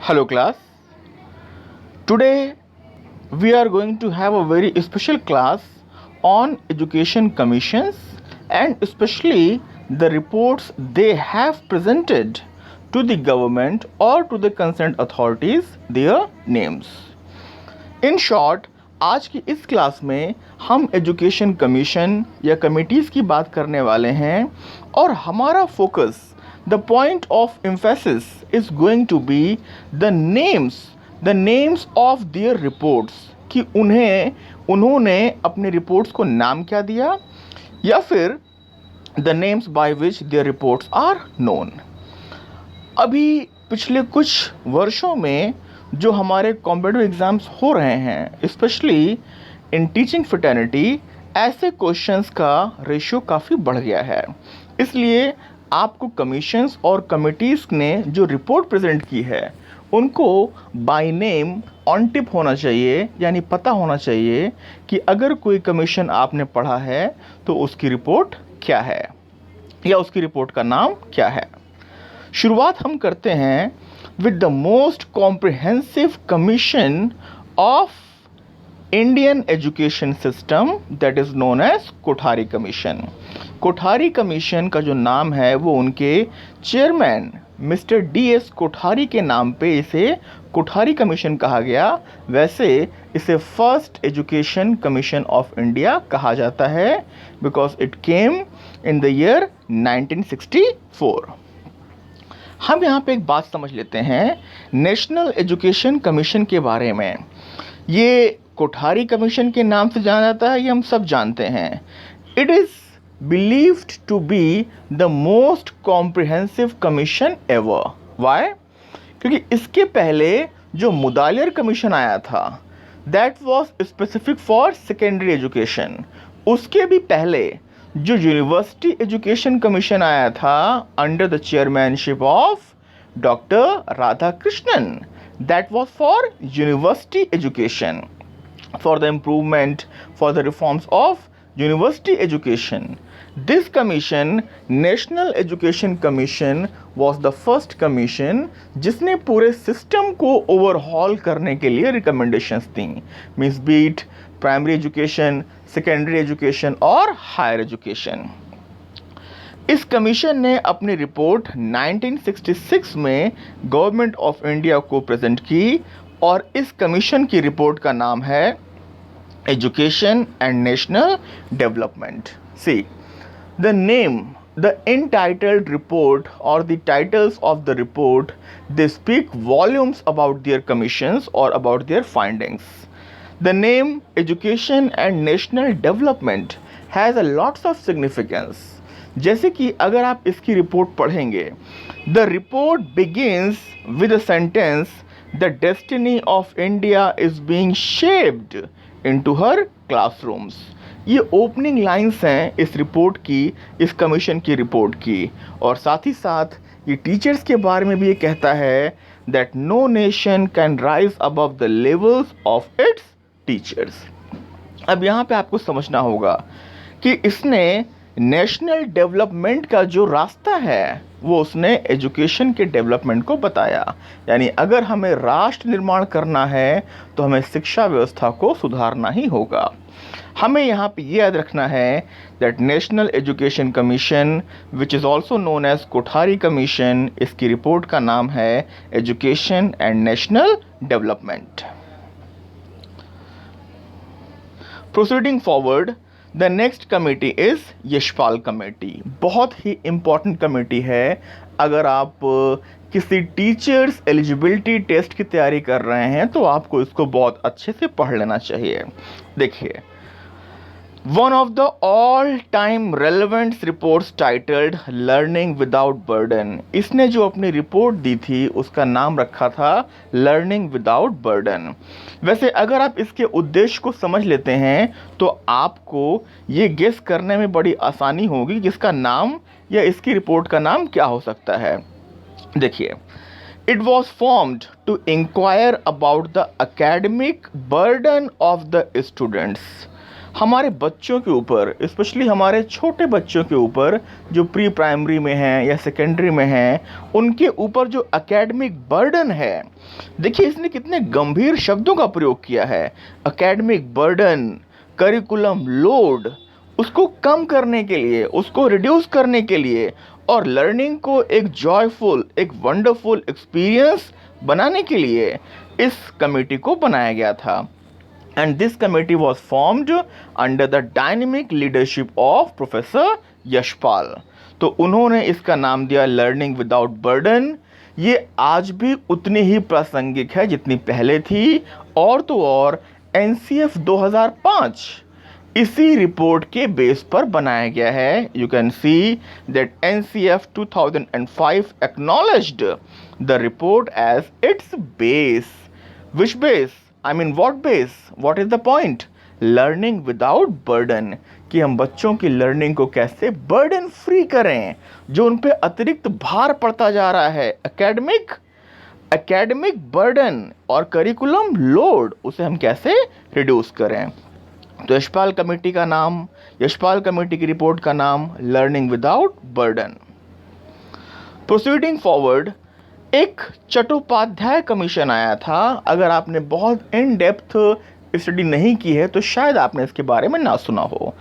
Hello class. Today we are going to have a very special class on education commissions and especially the reports they have presented to the government or to the concerned authorities, their names. In short, आज की इस class में हम education commission या committees की बात करने वाले हैं और हमारा focus, the point of emphasis is going to be the names of their reports कि उन्होंने अपने रिपोर्ट्स को नाम क्या दिया या फिर the names by which their reports are known. अभी पिछले कुछ वर्षों में जो हमारे कॉम्पिटिटिव एग्ज़ाम्स हो रहे हैं, स्पेशली इन टीचिंग फ्रेटर्निटी, ऐसे क्वेश्चंस का रेशियो काफ़ी बढ़ गया है। इसलिए आपको कमीशंस और कमिटीज़ ने जो रिपोर्ट प्रेजेंट की है उनको बाय नेम ऑन टिप होना चाहिए, यानी पता होना चाहिए कि अगर कोई कमीशन आपने पढ़ा है तो उसकी रिपोर्ट क्या है या उसकी रिपोर्ट का नाम क्या है। शुरुआत हम करते हैं with the most comprehensive commission of Indian education system, that is known as Kothari commission. Kothari commission का जो नाम है वो उनके चेयरमैन मिस्टर DS कोठारी के नाम पे इसे कोठारी कमीशन कहा गया। वैसे इसे first education commission of India कहा जाता है because it came in the year 1964। हम यहाँ पे एक बात समझ लेते हैं नेशनल एजुकेशन कमीशन के बारे में। ये कोठारी कमीशन के नाम से जाना जाता है, ये हम सब जानते हैं। It is believed to be the most comprehensive commission ever. Why? क्योंकि इसके पहले जो मुदालियर कमीशन आया था that was specific for secondary education. उसके भी पहले जो यूनिवर्सिटी एजुकेशन कमीशन आया था under the chairmanship of doctor Radhakrishnan, that was for university education, for the improvement, for the reforms of university education. This commission, national education commission, was the first commission जिसने पूरे system को overhaul करने के लिए recommendations दी, means बीट primary education, secondary education और higher education. इस कमीशन ने अपनी रिपोर्ट 1966 में गवर्नमेंट ऑफ इंडिया को प्रेजेंट की और इस कमीशन की रिपोर्ट का नाम है education and national development. See the entitled report or the titles of the report, they speak volumes about their commissions or about their findings. The name education and national development has a lots of significance. जैसे कि अगर आप इसकी report पढ़ेंगे, the report begins with a sentence, the destiny of India is being shaped into her classrooms. ये opening lines हैं इस report की, इस कमीशन की रिपोर्ट की। और साथ ही साथ ये टीचर्स के बारे में भी ये कहता है that no nation can rise above the levels of its teachers. अब यहाँ पे आपको समझना होगा कि इसने नेशनल डेवलपमेंट का जो रास्ता है वो उसने एजुकेशन के डेवलपमेंट को बताया। यानी अगर हमें राष्ट्र निर्माण करना है तो हमें शिक्षा व्यवस्था को सुधारना ही होगा। हमें यहाँ पे ये याद रखना है that national education commission which is also known as Kothari commission, इसकी रिपोर्ट का नाम है education and national development. Proceeding forward, the next committee is Yashpal committee. बहुत ही इम्पॉर्टेंट कमेटी है। अगर आप किसी टीचर्स एलिजिबिलिटी टेस्ट की तैयारी कर रहे हैं तो आपको इसको बहुत अच्छे से पढ़ लेना चाहिए। देखिए, one of the all time relevant reports titled learning without burden. इसने जो अपनी रिपोर्ट दी थी उसका नाम रखा था लर्निंग विदाउट बर्डन। वैसे अगर आप इसके उद्देश्य को समझ लेते हैं तो आपको ये गेस करने में बड़ी आसानी होगी जिसका नाम या इसकी रिपोर्ट का नाम क्या हो सकता है। देखिए, it was formed to inquire about the academic burden of the students. हमारे बच्चों के ऊपर, स्पेशली हमारे छोटे बच्चों के ऊपर जो प्री प्राइमरी में हैं या सेकेंडरी में हैं, उनके ऊपर जो एकेडमिक बर्डन है, देखिए इसने कितने गंभीर शब्दों का प्रयोग किया है। एकेडमिक बर्डन, करिकुलम लोड, उसको कम करने के लिए, उसको रिड्यूस करने के लिए और लर्निंग को एक जॉयफुल, एक वंडरफुल एक्सपीरियंस बनाने के लिए इस कमेटी को बनाया गया था। And this committee was formed under the dynamic leadership of professor Yashpal. तो उन्होंने इसका नाम दिया लर्निंग विदाउट बर्डन। ये आज भी उतनी ही प्रासंगिक है जितनी पहले थी, और तो और एनसीएफ 2005 इसी रिपोर्ट के बेस पर बनाया गया है। You can see that NCF 2005 acknowledged the report as its base. Which base? I mean what base? What is the point? Learning without burden, कि हम बच्चों की लर्निंग को कैसे बर्डन फ्री करें, जो उन पे अतिरिक्त भार पड़ता जा रहा है, एकेडमिक बर्डन और करिकुलम लोड, उसे हम कैसे रिड्यूस करें। तो यशपाल कमेटी का नाम, यशपाल कमेटी की रिपोर्ट का नाम learning without burden. Proceeding forward, एक चट्टोपाध्याय कमीशन आया था। अगर आपने बहुत इन डेप्थ स्टडी नहीं की है तो शायद आपने इसके बारे में ना सुना हो।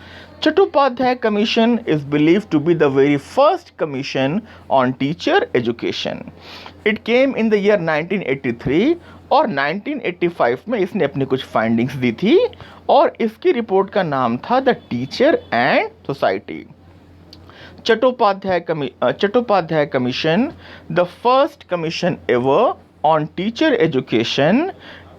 Chattopadhyay commission is believed to be the very first commission on teacher education. It came in the year 1983 और 1985 में इसने अपनी कुछ फाइंडिंग्स दी थी और इसकी रिपोर्ट का नाम था the teacher and society. Chattopadhyay commission, the first commission ever on teacher education,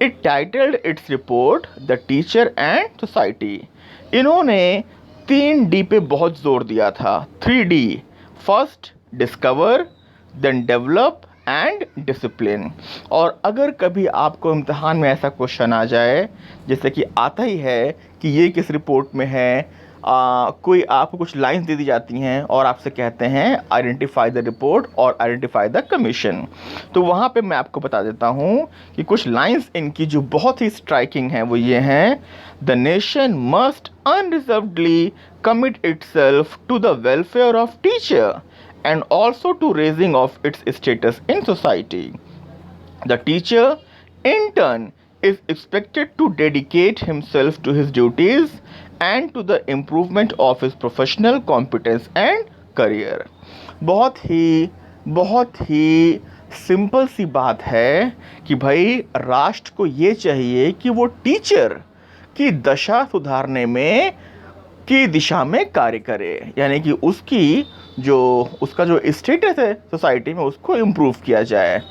it titled its report the teacher and society. इन्होंने 3D पे बहुत जोर दिया था, 3D, first discover, then develop and discipline. और अगर कभी आपको इम्तिहान में ऐसा क्वेश्चन आ जाए, जैसे कि आता ही है कि ये किस रिपोर्ट में है, कोई आपको कुछ लाइंस दे दी जाती हैं और आपसे कहते हैं आइडेंटिफाई द रिपोर्ट और आइडेंटिफाई द कमीशन, तो वहाँ पे मैं आपको बता देता हूँ कि कुछ लाइंस इनकी जो बहुत ही स्ट्राइकिंग हैं वो ये हैं: the nation must unreservedly commit itself to the welfare of teacher and also to raising of its status in society. The teacher, in turn, is expected to dedicate himself to his duties and to the improvement of his professional competence and career. बहुत ही simple सी बात है कि भाई राष्ट्र को ये चाहिए कि वो टीचर की दशा सुधारने में की दिशा में कार्य करे, यानी कि उसका जो स्टेटस है सोसाइटी में उसको इम्प्रूव किया जाए।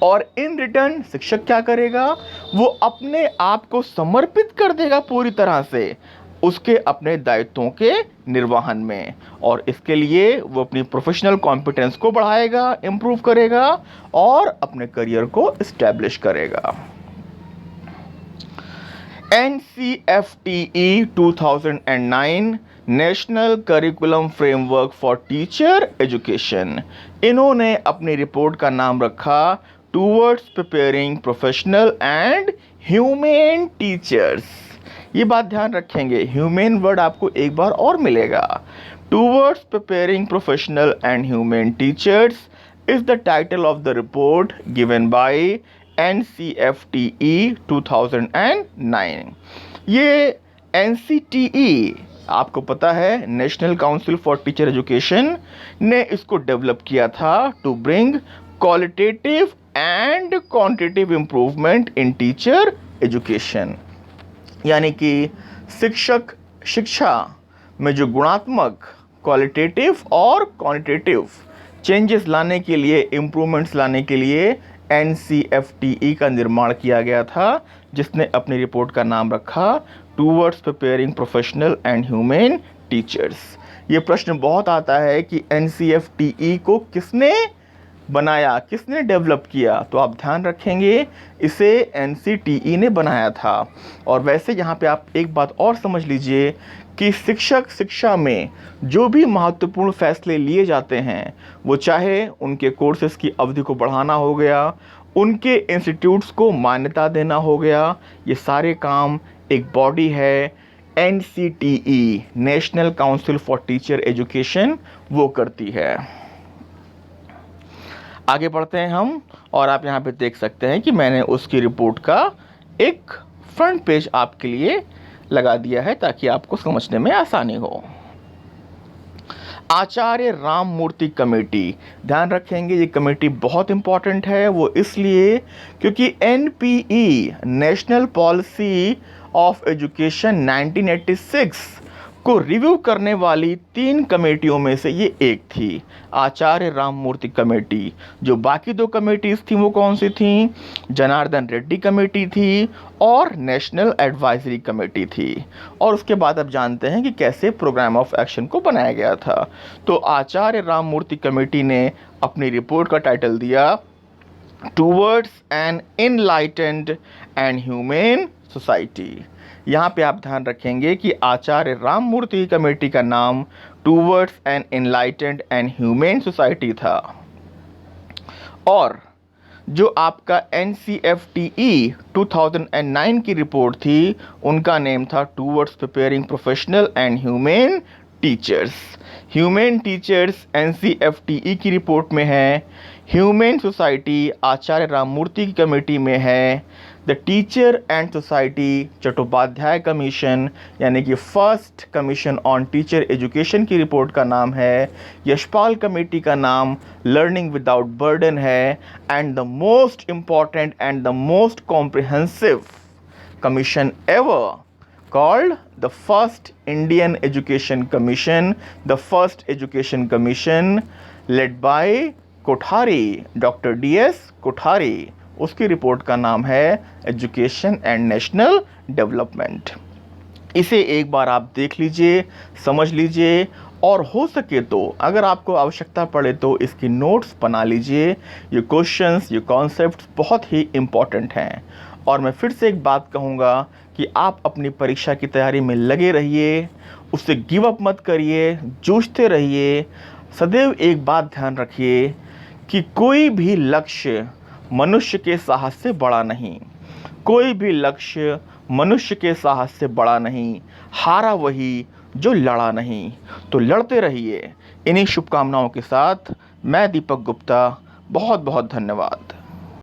और इन रिटर्न शिक्षक क्या करेगा? वो अपने आप को समर्पित कर देगा पूरी तरह से उसके अपने दायित्वों के निर्वहन में, और इसके लिए वो अपनी प्रोफेशनल कॉम्पिटेंस को बढ़ाएगा, इम्प्रूव करेगा और अपने करियर को इस्टेब्लिश करेगा। NCFTE 2009 national curriculum framework for teacher education, इन्होंने अपनी रिपोर्ट का नाम रखा towards preparing professional and humane teachers. ये बात ध्यान रखेंगे, ह्यूमेन वर्ड आपको एक बार और मिलेगा। Towards preparing professional and humane teachers is the title of the report given by NCFTE 2009। ये NCTE आपको पता है national council for teacher education ने इसको डेवलप किया था to bring qualitative and quantitative improvement in teacher education, यानी कि शिक्षा में जो गुणात्मक, क्वालिटेटिव और क्वांटिटेटिव चेंजेस लाने के लिए, इम्प्रूवमेंट्स लाने के लिए NCFTE का निर्माण किया गया था, जिसने अपनी रिपोर्ट का नाम रखा towards preparing professional and human teachers. ये प्रश्न बहुत आता है कि NCFTE को किसने बनाया, किसने डेवलप किया, तो आप ध्यान रखेंगे इसे NCTE ने बनाया था। और वैसे यहाँ पे आप एक बात और समझ लीजिए कि शिक्षा में जो भी महत्वपूर्ण फैसले लिए जाते हैं, वो चाहे उनके कोर्सेज की अवधि को बढ़ाना हो गया, उनके इंस्टीट्यूट्स को मान्यता देना हो गया, ये सारे काम एक बॉडी है, NCTE national council for teacher education वो करती है। आगे बढ़ते हैं हम, और आप यहाँ पे देख सकते हैं कि मैंने उसकी रिपोर्ट का एक फ्रंट पेज आपके लिए लगा दिया है ताकि आपको समझने में आसानी हो। आचार्य राममूर्ति कमेटी, ध्यान रखेंगे ये कमेटी बहुत इंपॉर्टेंट है। वो इसलिए क्योंकि NPE national policy of education 1986 को रिव्यू करने वाली 3 कमेटियों में से ये एक थी, आचार्य राममूर्ति कमेटी। जो बाकी 2 कमेटीज थी वो कौन सी थी? जनार्दन रेड्डी कमेटी थी और नेशनल एडवाइजरी कमेटी थी। और उसके बाद आप जानते हैं कि कैसे प्रोग्राम ऑफ एक्शन को बनाया गया था। तो आचार्य राममूर्ति कमेटी ने अपनी रिपोर्ट का टाइटल दिया towards an enlightened and humane society. यहाँ पे आप ध्यान रखेंगे कि आचार्य राममूर्ति कमेटी का नाम towards an enlightened and humane society था, और जो आपका NCFTE 2009 की रिपोर्ट थी उनका नेम था towards preparing professional and humane teachers. Human teachers NCFTE की रिपोर्ट में है, ह्यूमन सोसाइटी आचार्य राममूर्ति की कमेटी में है, the teacher and society Chattopadhyay commission यानी कि first commission on teacher education की रिपोर्ट का नाम है, यशपाल कमेटी का नाम लर्निंग विदाउट बर्डन है, and the most important and the most comprehensive commission ever called the first Indian Education Commission, the first education commission led by Kothari, doctor DS Kothari. उसकी report का नाम है एजुकेशन एंड नेशनल डेवलपमेंट। इसे एक बार आप देख लीजिए, समझ लीजिए, और हो सके तो अगर आपको आवश्यकता पड़े तो इसकी नोट्स बना लीजिए। ये क्वेश्चंस, ये कॉन्सेप्ट्स बहुत ही इम्पॉर्टेंट हैं। और मैं फिर से एक बात कहूँगा कि आप अपनी परीक्षा की तैयारी में लगे रहिए, उससे गिव अप मत करिए, जूझते रहिए। सदैव एक बात ध्यान रखिए कि कोई भी लक्ष्य मनुष्य के साहस से बड़ा नहीं, कोई भी लक्ष्य मनुष्य के साहस से बड़ा नहीं, हारा वही जो लड़ा नहीं। तो लड़ते रहिए। इन्हीं शुभकामनाओं के साथ मैं दीपक गुप्ता, बहुत बहुत धन्यवाद।